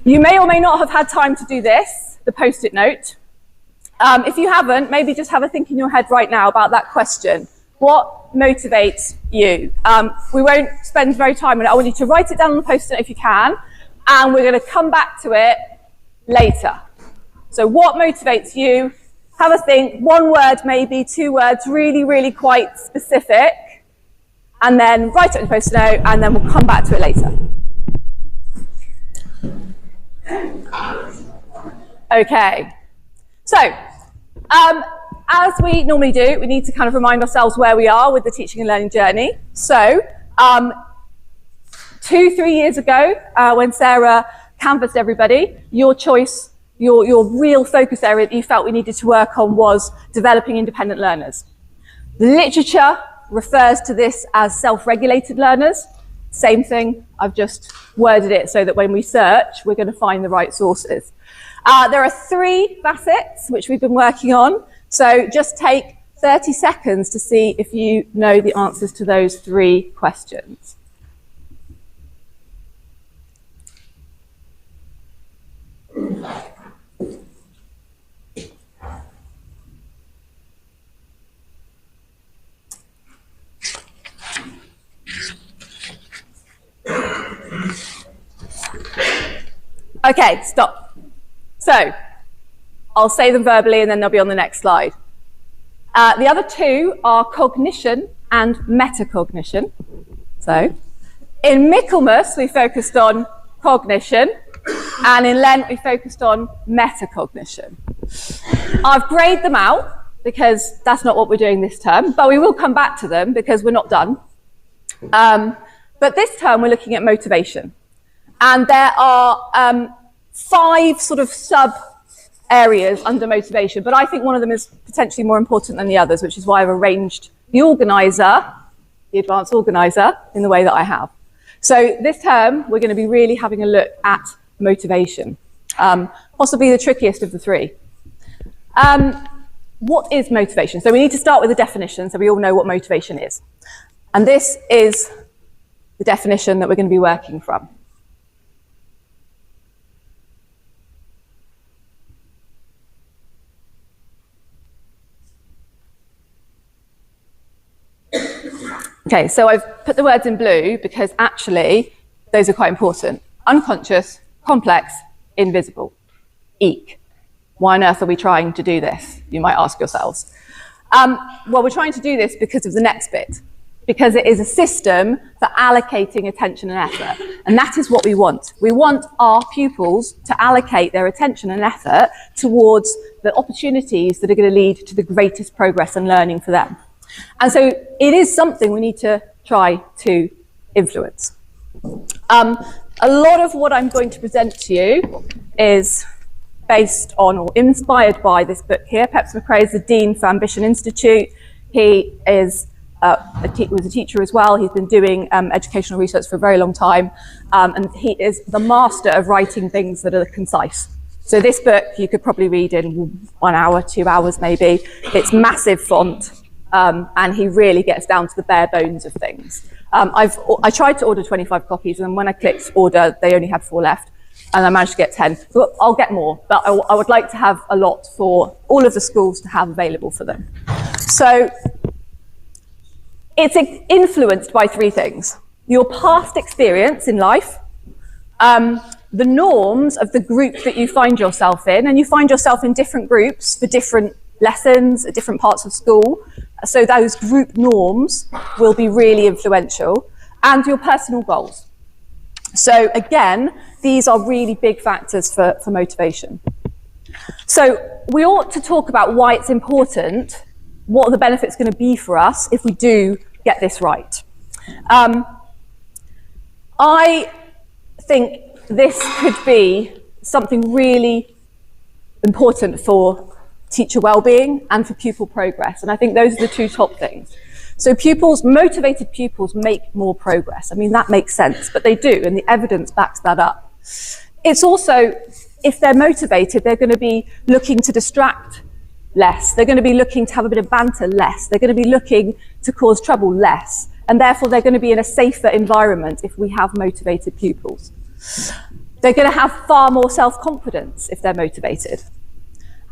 You may or may not have had time to do this, the post-it note. If you haven't, maybe just have a think in your head right now about that question. What motivates you? We won't spend very time on it. I want you to write it down on the post-it note if you can, and we're going to come back to it later. So what motivates you? Have a think, one word maybe, 2 words, really, really quite specific, and then write it on the post-it note, and then we'll come back to it later. Okay, so as we normally do, we need to kind of remind ourselves where we are with the teaching and learning journey. So 2-3 years ago, when Sarah canvassed everybody, your choice, your real focus area that you felt we needed to work on was developing independent learners. The literature refers to this as self-regulated learners. Same thing, I've just worded it so that when we search, we're going to find the right sources. There are 3 facets which we've been working on. So just take 30 seconds to see if you know the answers to those 3 questions. Okay, stop. So I'll say them verbally and then they'll be on the next slide. The other 2 are cognition and metacognition. So in Michaelmas, we focused on cognition, and in Lent, we focused on metacognition. I've grayed them out because that's not what we're doing this term, but we will come back to them because we're not done. But this term, we're looking at motivation. And there are 5 sort of sub-areas under motivation, but I think one of them is potentially more important than the others, which is why I've arranged the organizer, the advanced organizer, in the way that I have. So this term, we're going to be really having a look at motivation, possibly the trickiest of the 3. What is motivation? So we need to start with the definition so we all know what motivation is. And this is the definition that we're going to be working from. Okay, so I've put the words in blue because actually those are quite important. Unconscious, complex, invisible. Eek. Why on earth are we trying to do this? You might ask yourselves. Well, we're trying to do this because of the next bit, because it is a system for allocating attention and effort. And that is what we want. We want our pupils to allocate their attention and effort towards the opportunities that are going to lead to the greatest progress and learning for them. And so it is something we need to try to influence. A lot of what I'm going to present to you is based on or inspired by this book here. Peps McRae is the Dean for Ambition Institute. He is was a teacher as well. He's been doing educational research for a very long time. And he is the master of writing things that are concise. So this book you could probably read in 1 hour, 2 hours maybe. It's massive font. And he really gets down to the bare bones of things. I tried to order 25 copies, and when I clicked order, they only had 4 left, and I managed to get 10. So I'll get more, but I would like to have a lot for all of the schools to have available for them. So it's influenced by 3 things. Your past experience in life, the norms of the group that you find yourself in, and you find yourself in different groups for different lessons at different parts of school. So those group norms will be really influential, and your personal goals. So again, these are really big factors for motivation. So we ought to talk about why it's important, what are the benefits going to be for us if we do get this right. I think this could be something really important for teacher well-being and for pupil progress. And I think those are the 2 top things. So motivated pupils make more progress. I mean, that makes sense, but they do, and the evidence backs that up. It's also, if they're motivated, they're going to be looking to distract less. They're going to be looking to have a bit of banter less. They're going to be looking to cause trouble less. And therefore, they're going to be in a safer environment if we have motivated pupils. They're going to have far more self-confidence if they're motivated.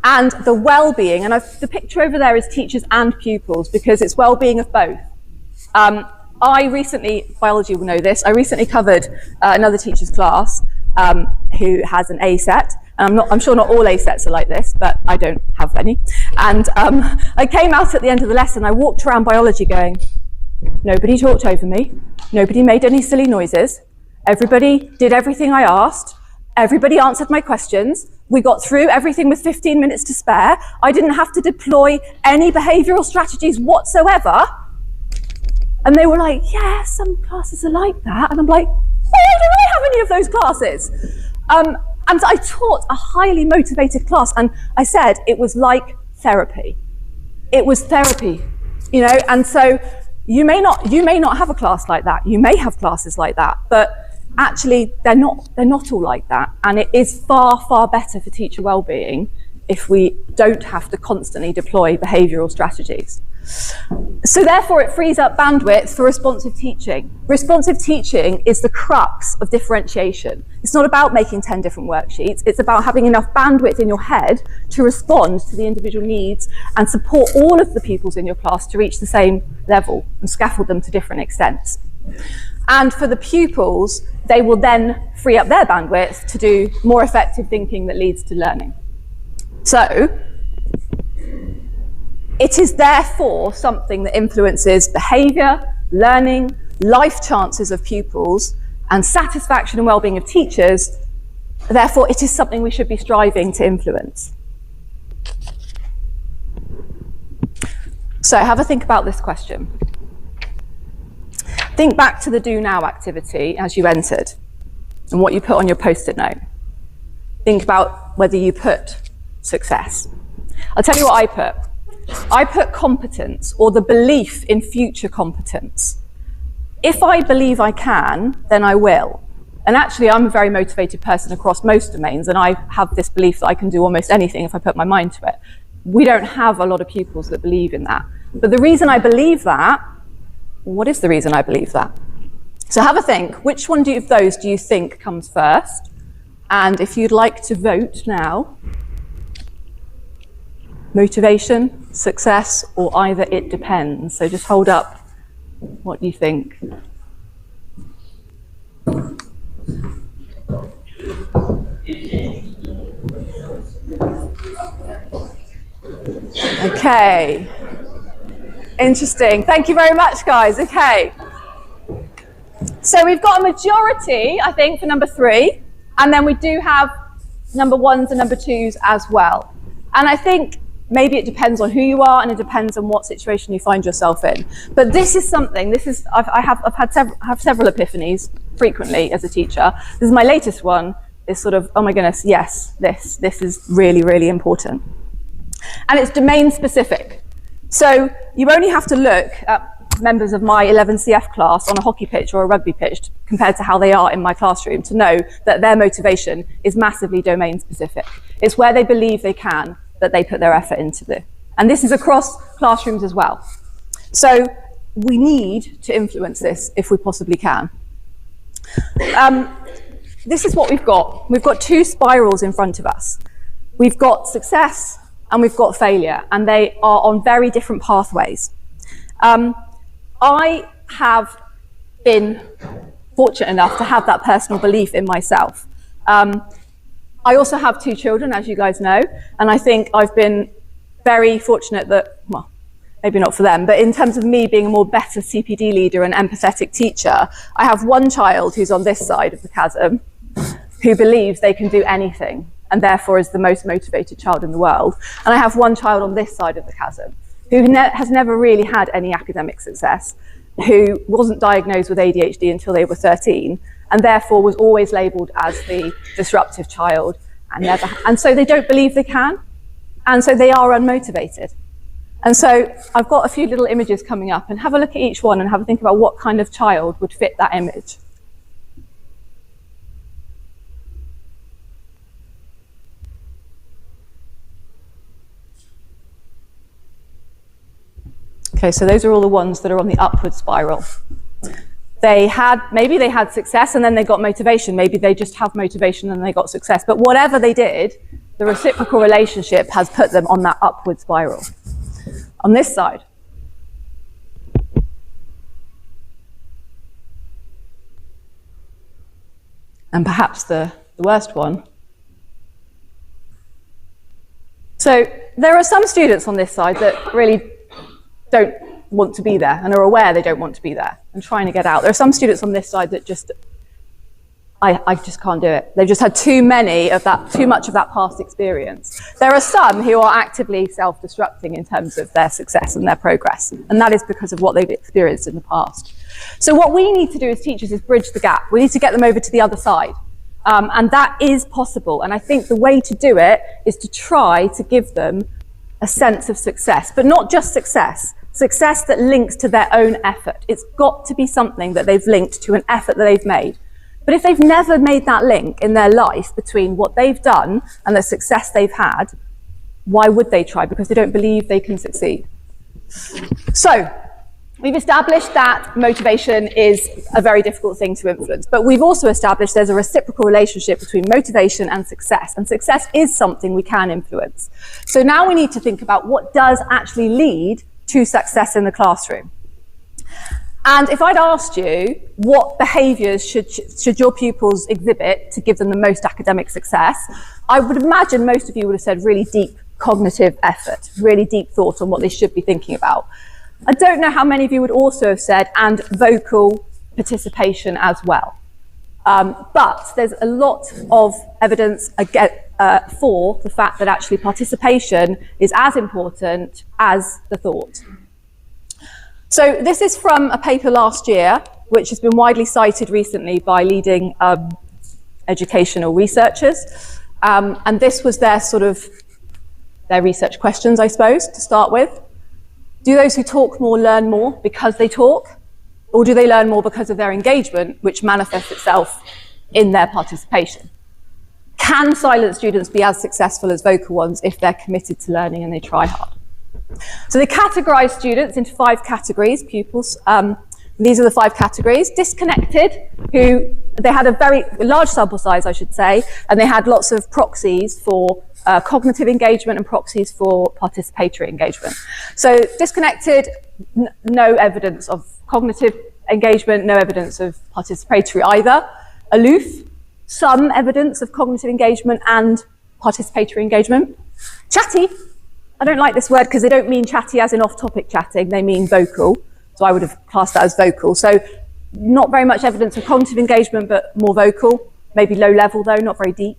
And the well-being, and the picture over there is teachers and pupils because it's well-being of both. I recently, biology will know this, I recently covered another teacher's class who has an ASET. And I'm sure not all ASETs are like this, but I don't have any. And I came out at the end of the lesson, I walked around biology going, nobody talked over me, nobody made any silly noises, everybody did everything I asked, everybody answered my questions, we got through everything with 15 minutes to spare, I didn't have to deploy any behavioural strategies whatsoever. And they were like, yeah, some classes are like that. And I'm like, why don't I have any of those classes? And I taught a highly motivated class, and I said it was like therapy. It was therapy, you know. And so you may not have a class like that. You may have classes like that, but actually they're not all like that. And it is far, far better for teacher well-being if we don't have to constantly deploy behavioural strategies. So therefore it frees up bandwidth for responsive teaching. Responsive teaching is the crux of differentiation. It's not about making 10 different worksheets, it's about having enough bandwidth in your head to respond to the individual needs and support all of the pupils in your class to reach the same level and scaffold them to different extents. And for the pupils, they will then free up their bandwidth to do more effective thinking that leads to learning. So, it is therefore something that influences behaviour, learning, life chances of pupils, and satisfaction and well-being of teachers. Therefore, it is something we should be striving to influence. So have a think about this question. Think back to the do now activity as you entered and what you put on your post-it note. Think about whether you put success. I'll tell you what I put. I put competence, or the belief in future competence. If I believe I can, then I will. And actually, I'm a very motivated person across most domains, and I have this belief that I can do almost anything if I put my mind to it. We don't have a lot of pupils that believe in that. But the reason I believe that, what is the reason I believe that? So have a think. Which one of those do you think comes first? And if you'd like to vote now, motivation, success, or either it depends. So just hold up what you think. Okay. Interesting. Thank you very much, guys. Okay. So we've got a majority, I think, for number 3. And then we do have number 1s and number 2s as well. And I think maybe it depends on who you are, and it depends on what situation you find yourself in. But this is something. I've had several epiphanies frequently as a teacher. This is my latest one. Is sort of, oh my goodness, yes, this is really, really important. And it's domain specific. So you only have to look at members of my 11CF class on a hockey pitch or a rugby pitch compared to how they are in my classroom to know that their motivation is massively domain specific. It's where they believe they can that they put their effort into this. And this is across classrooms as well. So we need to influence this if we possibly can. This is what we've got. We've got 2 spirals in front of us. We've got success and we've got failure, and they are on very different pathways. I have been fortunate enough to have that personal belief in myself. I also have 2 children, as you guys know, and I think I've been very fortunate that, well, maybe not for them, but in terms of me being a more better CPD leader and empathetic teacher, I have one child who's on this side of the chasm who believes they can do anything and therefore is the most motivated child in the world. And I have one child on this side of the chasm who has never really had any academic success, who wasn't diagnosed with ADHD until they were 13, and therefore was always labelled as the disruptive child, and so they don't believe they can, and so they are unmotivated. And so I've got a few little images coming up, and have a look at each one and have a think about what kind of child would fit that image. Okay, so those are all the ones that are on the upward spiral. Maybe they had success and then they got motivation. Maybe they just have motivation and they got success. But whatever they did, the reciprocal relationship has put them on that upward spiral. On this side, and perhaps the worst one. So there are some students on this side that really don't want to be there and are aware they don't want to be there and trying to get out. There are some students on this side that just, I just can't do it. They've just had too much of that past experience. There are some who are actively self-destructing in terms of their success and their progress, and that is because of what they've experienced in the past. So what we need to do as teachers is bridge the gap. We need to get them over to the other side. And that is possible. And I think the way to do it is to try to give them a sense of success, but not just success that links to their own effort. It's got to be something that they've linked to an effort that they've made. But if they've never made that link in their life between what they've done and the success they've had, why would they try? Because they don't believe they can succeed. So we've established that motivation is a very difficult thing to influence, but we've also established there's a reciprocal relationship between motivation and success is something we can influence. So now we need to think about what does actually lead to success in the classroom. And if I'd asked you what behaviours should your pupils exhibit to give them the most academic success, I would imagine most of you would have said really deep cognitive effort, really deep thought on what they should be thinking about. I don't know how many of you would also have said, and vocal participation as well. But there's a lot of evidence for the fact that actually participation is as important as the thought. So this is from a paper last year, which has been widely cited recently by leading educational researchers. And this was their research questions, I suppose, to start with. Do those who talk more learn more because they talk? Or do they learn more because of their engagement, which manifests itself in their participation? Can silent students be as successful as vocal ones if they're committed to learning and they try hard? So they categorise students into 5 categories, pupils. These are the 5 categories. Disconnected, who they had a very large sample size, I should say, and they had lots of proxies for cognitive engagement and proxies for participatory engagement. So disconnected, no evidence of cognitive engagement, no evidence of participatory either. Aloof, some evidence of cognitive engagement and participatory engagement. Chatty, I don't like this word because they don't mean chatty as in off-topic chatting, they mean vocal. So I would have classed that as vocal. So not very much evidence of cognitive engagement, but more vocal, maybe low level though, not very deep.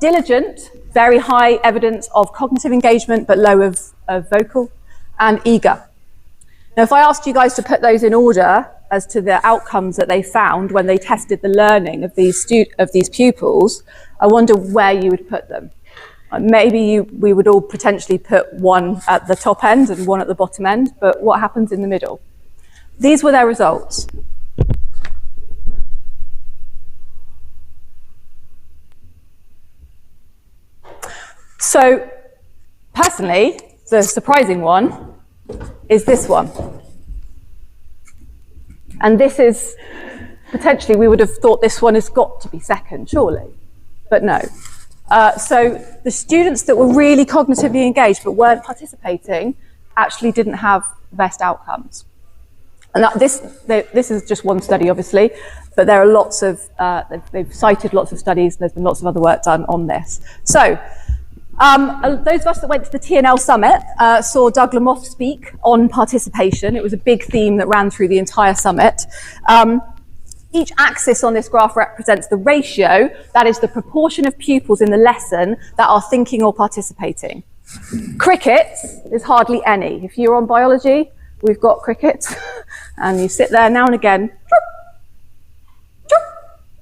Diligent, very high evidence of cognitive engagement, but low of vocal. And eager. Now, if I asked you guys to put those in order as to the outcomes that they found when they tested the learning of these pupils, I wonder where you would put them. Maybe we would all potentially put one at the top end and one at the bottom end, but what happens in the middle? These were their results. So, personally, the surprising one is this one. And this is, potentially, we would have thought this one has got to be second, surely, but no. So the students that were really cognitively engaged but weren't participating actually didn't have the best outcomes. And this is just one study, obviously, but there are lots of, they've cited lots of studies, there's been lots of other work done on this. So those of us that went to the TNL Summit saw Doug Lamothe speak on participation. It was a big theme that ran through the entire summit. Each axis on this graph represents the ratio, that is the proportion of pupils in the lesson that are thinking or participating. Crickets is hardly any. If you're on biology, we've got crickets, and you sit there now and again,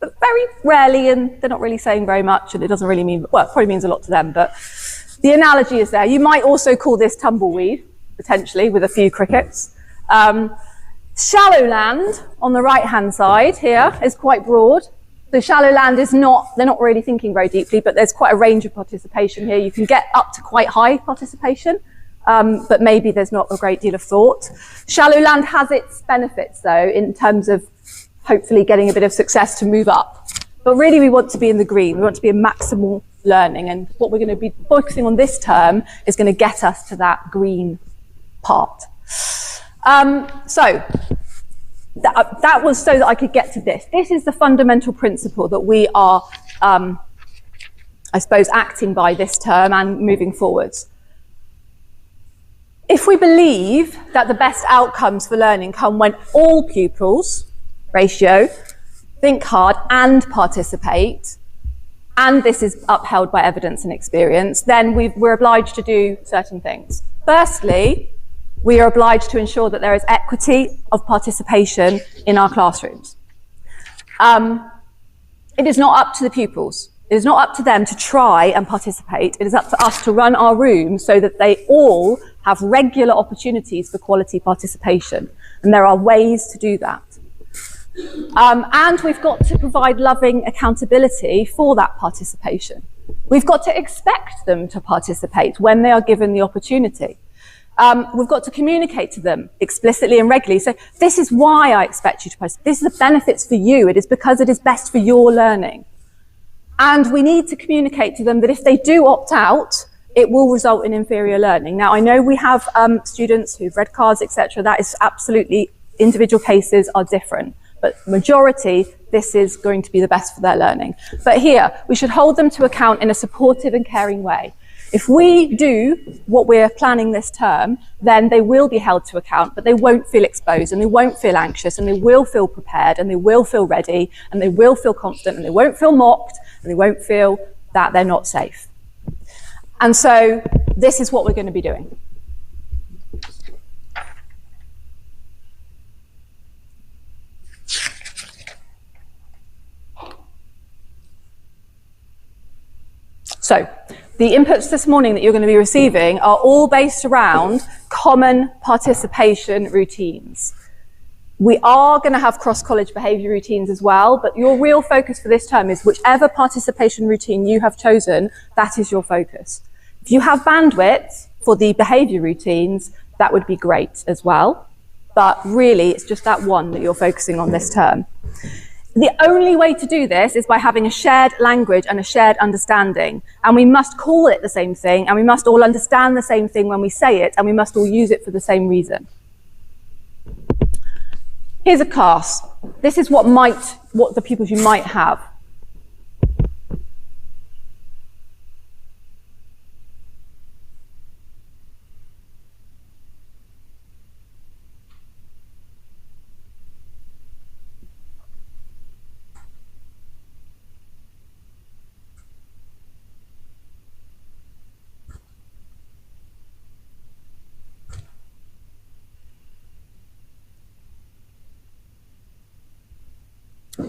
but very rarely, and they're not really saying very much, and it doesn't really mean, well, it probably means a lot to them, but the analogy is there. You might also call this tumbleweed, potentially, with a few crickets. Shallow land on the right-hand side here is quite broad. The shallow land is not, they're not really thinking very deeply, but there's quite a range of participation here. You can get up to quite high participation. but maybe there's not a great deal of thought. Shallow land has its benefits, though, in terms of hopefully getting a bit of success to move up. But really, we want to be in the green. We want to be in maximal learning. And what we're going to be focusing on this term is going to get us to that green part. So that was so that I could get to this. This is the fundamental principle that we are, I suppose, acting by this term and moving forwards. If we believe that the best outcomes for learning come when all pupils, ratio, think hard and participate, and this is upheld by evidence and experience, then we're obliged to do certain things. Firstly, we are obliged to ensure that there is equity of participation in our classrooms. It is not up to the pupils. It is not up to them to try and participate. It is up to us to run our rooms so that they all have regular opportunities for quality participation. And there are ways to do that. And we've got to provide loving accountability for that participation. We've got to expect them to participate when they are given the opportunity. We've got to communicate to them explicitly and regularly. So this is why I expect you to participate. This is the benefits for you. It is because it is best for your learning. And we need to communicate to them that if they do opt out, it will result in inferior learning. Now, I know we have students who've red cards, etc. That is absolutely, individual cases are different. But majority, this is going to be the best for their learning. But here, we should hold them to account in a supportive and caring way. If we do what we're planning this term, then they will be held to account, but they won't feel exposed, and they won't feel anxious, and they will feel prepared, and they will feel ready, and they will feel confident, and they won't feel mocked, and they won't feel that they're not safe. And so this is what we're going to be doing. So the inputs this morning that you're going to be receiving are all based around common participation routines. We are going to have cross-college behaviour routines as well, but your real focus for this term is whichever participation routine you have chosen, that is your focus. If you have bandwidth for the behaviour routines, that would be great as well. But really, it's just that one that you're focusing on this term. The only way to do this is by having a shared language and a shared understanding. And we must call it the same thing, and we must all understand the same thing when we say it, and we must all use it for the same reason. Here's a class. This is what the pupils you might have.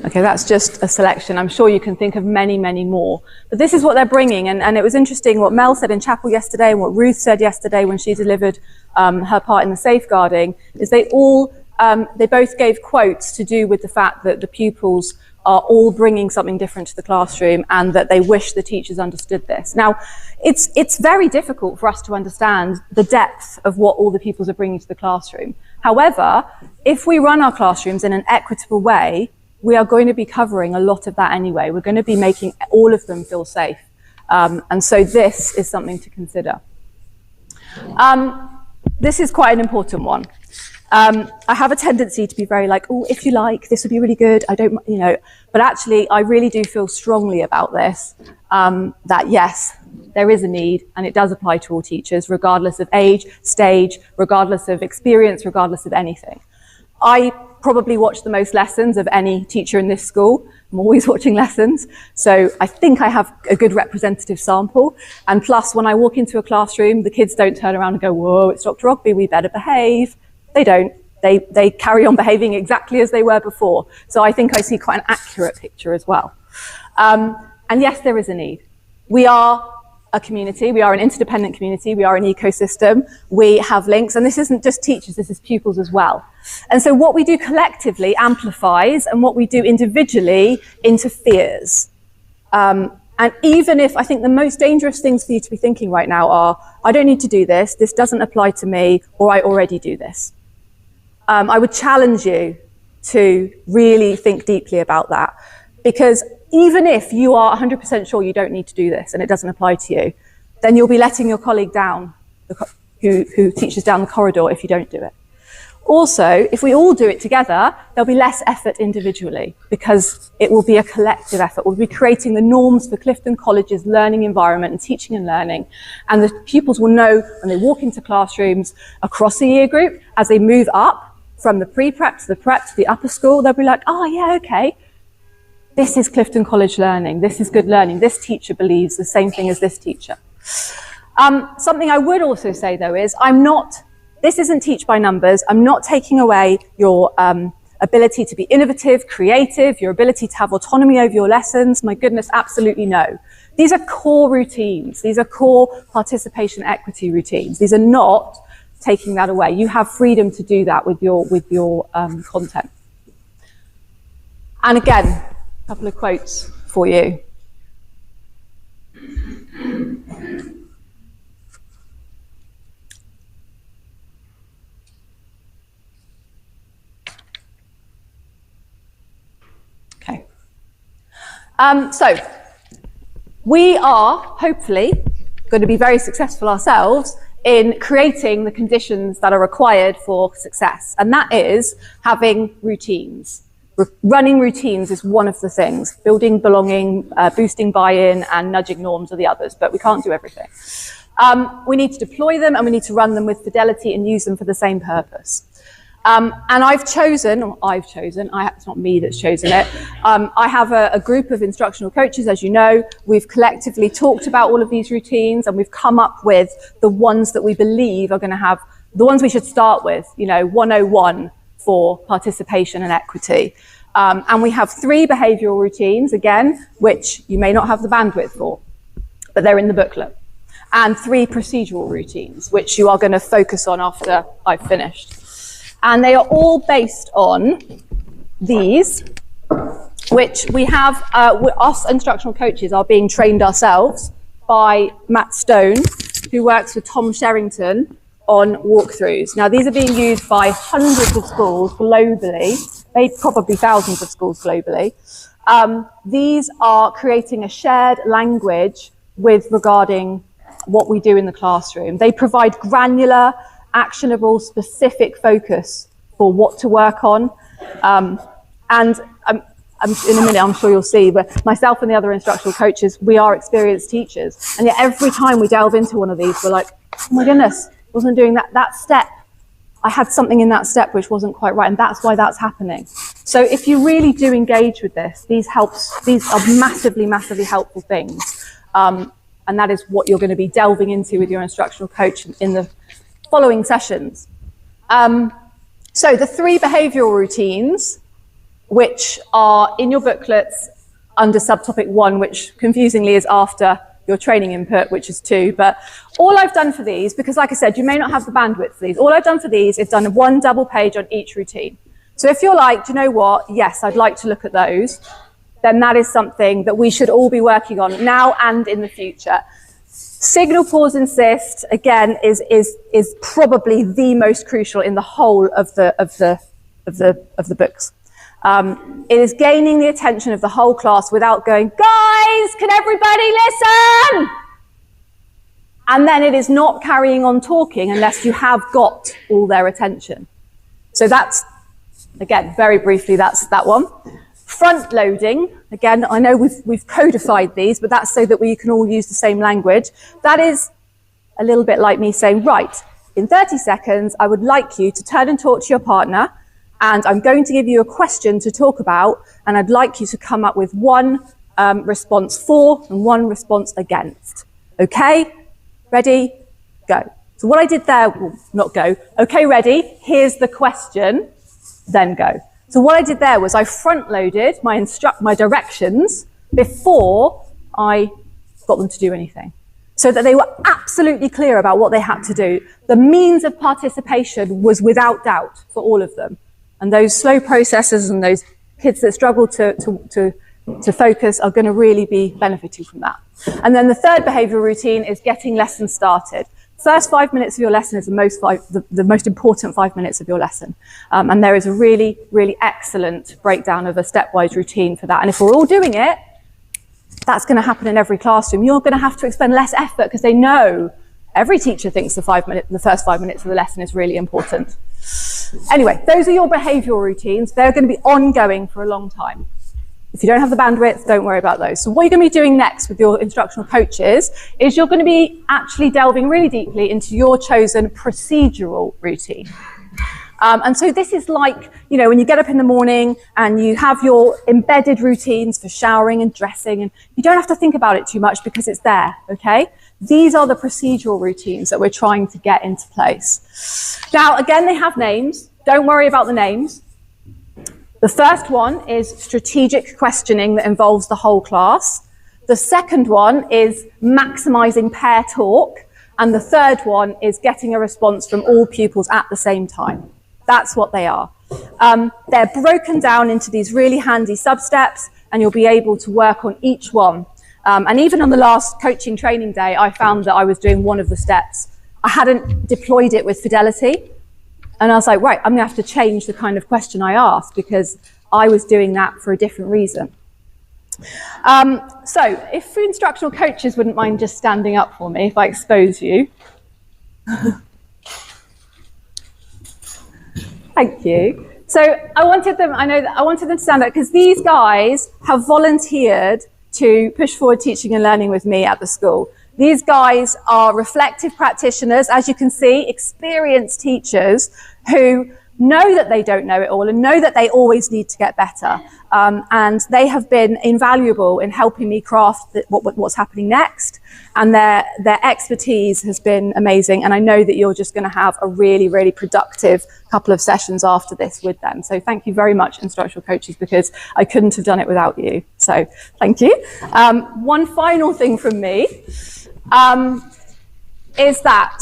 Okay, that's just a selection. I'm sure you can think of many, many more. But this is what they're bringing. And it was interesting what Mel said in chapel yesterday and what Ruth said yesterday when she delivered her part in the safeguarding, is they both gave quotes to do with the fact that the pupils are all bringing something different to the classroom and that they wish the teachers understood this. Now, it's very difficult for us to understand the depth of what all the pupils are bringing to the classroom. However, if we run our classrooms in an equitable way, we are going to be covering a lot of that anyway. We're going to be making all of them feel safe. And so this is something to consider. This is quite an important one. I have a tendency to be very like, oh, if you like, this would be really good. I don't, but actually I really do feel strongly about this, that yes, there is a need, and it does apply to all teachers, regardless of age, stage, regardless of experience, regardless of anything. I probably watch the most lessons of any teacher in this school. I'm always watching lessons. So I think I have a good representative sample. And plus, when I walk into a classroom, the kids don't turn around and go, whoa, it's Dr. Ogby, we better behave. They don't. They carry on behaving exactly as they were before. So I think I see quite an accurate picture as well. And yes, there is a need. We are a community, we are an interdependent community, we are an ecosystem, we have links, and this isn't just teachers, this is pupils as well. And so what we do collectively amplifies, and what we do individually interferes. And And even if, I think the most dangerous things for you to be thinking right now are, I don't need to do this, this doesn't apply to me, or I already do this. I would challenge you to really think deeply about that, because even if you are 100% sure you don't need to do this and it doesn't apply to you, then you'll be letting your colleague down who teaches down the corridor if you don't do it. Also, if we all do it together, there'll be less effort individually because it will be a collective effort. We'll be creating the norms for Clifton College's learning environment and teaching and learning. And the pupils will know when they walk into classrooms across the year group, as they move up from the pre-prep to the prep to the upper school, they'll be like, oh yeah, okay. This is Clifton College learning. This is good learning. This teacher believes the same thing as this teacher. Something I would also say though is this isn't teach by numbers. I'm not taking away your ability to be innovative, creative, your ability to have autonomy over your lessons. My goodness, absolutely no. These are core routines. These are core participation equity routines. These are not taking that away. You have freedom to do that with your content. And again, a couple of quotes for you. Okay. So we are hopefully going to be very successful ourselves in creating the conditions that are required for success. And that is having routines. Running routines is one of the things. Building belonging, boosting buy-in, and nudging norms are the others, but we can't do everything. We need to deploy them and we need to run them with fidelity and use them for the same purpose. And it's not me that's chosen it. I have a group of instructional coaches, as you know. We've collectively talked about all of these routines and we've come up with the ones that we believe are going to have, the ones we should start with, 101 for participation and equity. And we have 3 behavioural routines, again, which you may not have the bandwidth for, but they're in the booklet. And 3 procedural routines, which you are going to focus on after I've finished. And they are all based on these, which we have, us instructional coaches are being trained ourselves by Matt Stone, who works with Tom Sherrington on walkthroughs. Now, these are being used by hundreds of schools globally, maybe probably thousands of schools globally. These are creating a shared language regarding what we do in the classroom. They provide granular, actionable, specific focus for what to work on. And in a minute, I'm sure you'll see, but myself and the other instructional coaches, we are experienced teachers. And yet every time we delve into one of these, we're like, oh my goodness, wasn't doing that step. I had something in that step which wasn't quite right, and that's why that's happening. So if you really do engage with this, these are massively, massively helpful things. And that is what you're going to be delving into with your instructional coach in the following sessions. So the 3 behavioural routines, which are in your booklets under subtopic 1, which confusingly is after your training input, which is 2. But all I've done for these, because like I said, you may not have the bandwidth for these, all I've done for these is done 1 double page on each routine. So if you're like, do you know what? Yes, I'd like to look at those. Then that is something that we should all be working on now and in the future. Signal, pause, insist, again, is probably the most crucial in the whole of the books. It is gaining the attention of the whole class without going, guys, can everybody listen? And then it is not carrying on talking unless you have got all their attention. So that's, again, very briefly, that's that one. Front loading, again, I know we've codified these, but that's so that we can all use the same language. That is a little bit like me saying, right, in 30 seconds, I would like you to turn and talk to your partner, and I'm going to give you a question to talk about, and I'd like you to come up with 1 response for and 1 response against. Okay? Ready? Go. So what I did there, well, not go. Okay, ready? Here's the question, then go. So what I did there was I front-loaded my directions before I got them to do anything, so that they were absolutely clear about what they had to do. The means of participation was without doubt for all of them. And those slow processors and those kids that struggle to to focus are going to really be benefiting from that. And then the third behavioural routine is getting lessons started. First 5 minutes of your lesson is the most important 5 minutes of your lesson. And there is a really, really excellent breakdown of a stepwise routine for that. And if we're all doing it, that's going to happen in every classroom. You're going to have to expend less effort because they know every teacher thinks the first 5 minutes of the lesson is really important. Anyway, those are your behavioural routines. They're going to be ongoing for a long time. If you don't have the bandwidth, don't worry about those. So what you're going to be doing next with your instructional coaches is you're going to be actually delving really deeply into your chosen procedural routine. And so this is like, you know, when you get up in the morning and you have your embedded routines for showering and dressing, and you don't have to think about it too much because it's there, okay? These are the procedural routines that we're trying to get into place. Now, again, they have names. Don't worry about the names. The first one is strategic questioning that involves the whole class. The second one is maximizing pair talk. And the third one is getting a response from all pupils at the same time. That's what they are. They're broken down into these really handy sub-steps, and you'll be able to work on each one. And even on the last coaching training day, I found that I was doing one of the steps. I hadn't deployed it with fidelity. And I was like, right, I'm going to have to change the kind of question I asked because I was doing that for a different reason. So if instructional coaches wouldn't mind just standing up for me if I expose you. Thank you. So I wanted them to stand up because these guys have volunteered to push forward teaching and learning with me at the school. These guys are reflective practitioners, as you can see, experienced teachers who know that they don't know it all and know that they always need to get better. And they have been invaluable in helping me craft what's happening next. And their expertise has been amazing. And I know that you're just going to have a really, really productive couple of sessions after this with them. So thank you very much, instructional coaches, because I couldn't have done it without you. So thank you. One final thing from me is that,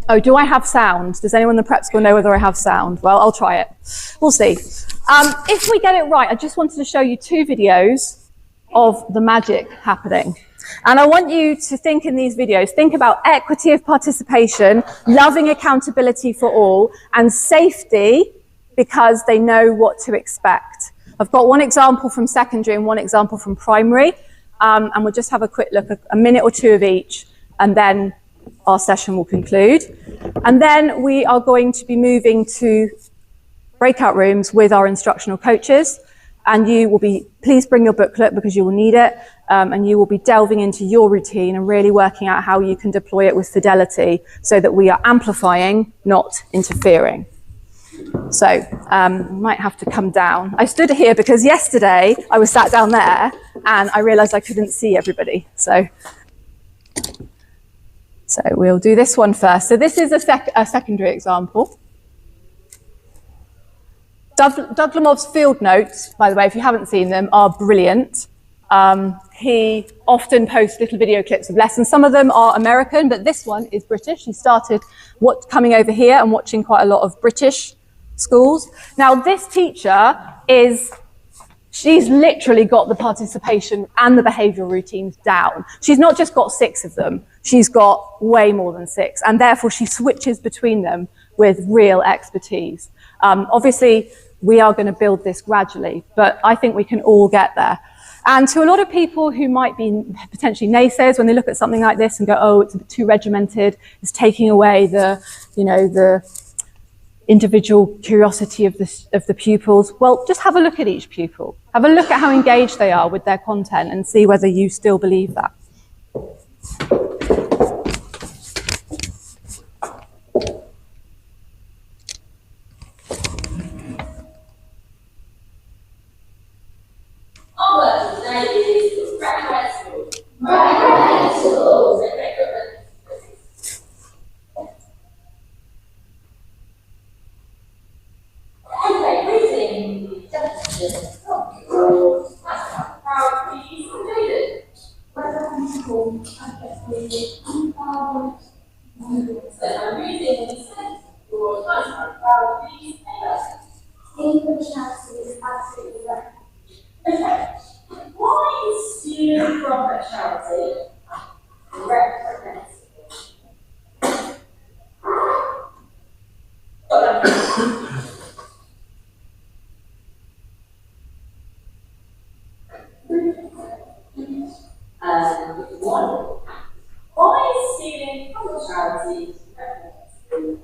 oh, do I have sound? Does anyone in the prep school know whether I have sound? Well, I'll try it. We'll see. If we get it right, I just wanted to show you 2 videos of the magic happening. And I want you to think in these videos, think about equity of participation, loving accountability for all, and safety because they know what to expect. I've got one example from secondary and one example from primary. And we'll just have a quick look at a minute or 2 of each, and then our session will conclude. And then we are going to be moving to breakout rooms with our instructional coaches. And you will be, please bring your booklet because you will need it. And you will be delving into your routine and really working out how you can deploy it with fidelity so that we are amplifying, not interfering. So you might have to come down. I stood here because yesterday I was sat down there and I realized I couldn't see everybody. So we'll do this one first. So this is a secondary example. Dudlamov's field notes, by the way, if you haven't seen them, are brilliant. He often posts little video clips of lessons. Some of them are American, but this one is British. He started coming over here and watching quite a lot of British schools. Now, this teacher she's literally got the participation and the behavioural routines down. She's not just got 6 of them. She's got way more than 6. And therefore, she switches between them with real expertise. Obviously, we are going to build this gradually, but I think we can all get there. And to a lot of people who might be potentially naysayers when they look at something like this and go, oh, it's a bit too regimented, it's taking away the individual curiosity of the pupils. Well, just have a look at each pupil. Have a look at how engaged they are with their content and see whether you still believe that. non-profit charity represents one. Why is stealing from a charity reprehensible?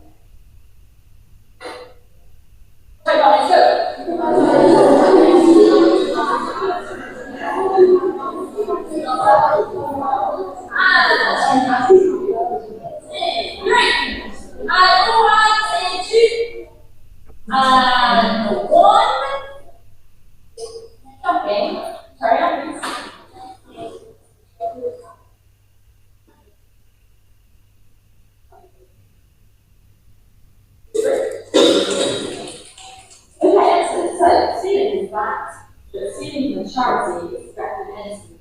Charity is reprehensible.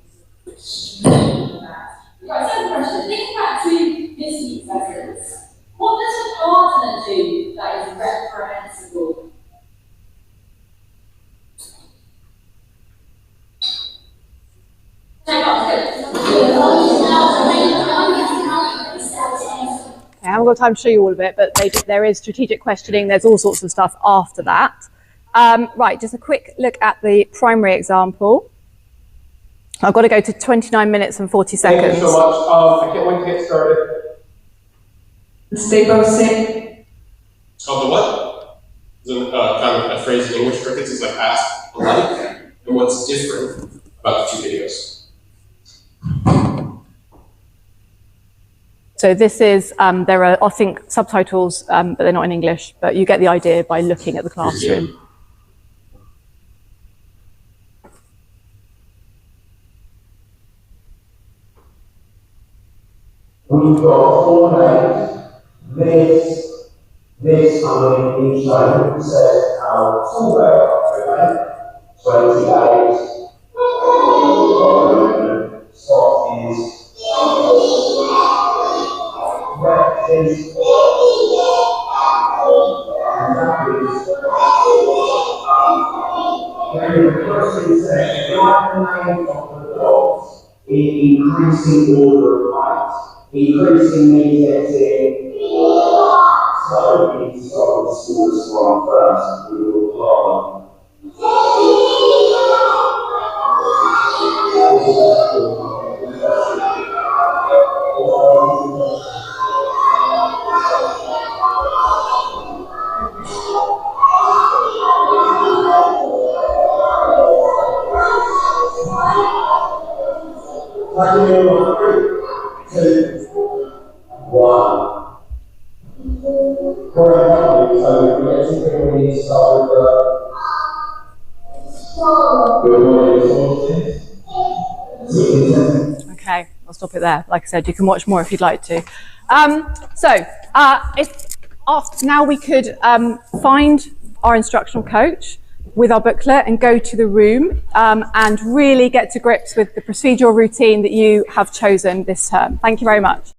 Right, second question. Think back to this week's lessons. What does a partner do that is reprehensible? I haven't got time to show you all of it, but there is strategic questioning. There's all sorts of stuff after that. Right, just a quick look at the primary example. I've got to go to 29 minutes and 40 seconds. Thank you so much. I can't wait to get started. Stay both safe. Oh, the what? Is kind of a phrase in English crickets is like ask alike, and what's different about the two videos? So this is, there are, I think, subtitles, but they're not in English, but you get the idea by looking at the classroom. We've got 4 names, this on each side, who says how tall they are, okay? 28. Spot is red is and that is when the person says write the name of the dogs in increasing order of height. Increasing means getting so we need to start with the smallest one first. We will apply. Okay, I'll stop it there. Like I said, you can watch more if you'd like to. Now we could find our instructional coach with our booklet and go to the room and really get to grips with the procedural routine that you have chosen this term. Thank you very much.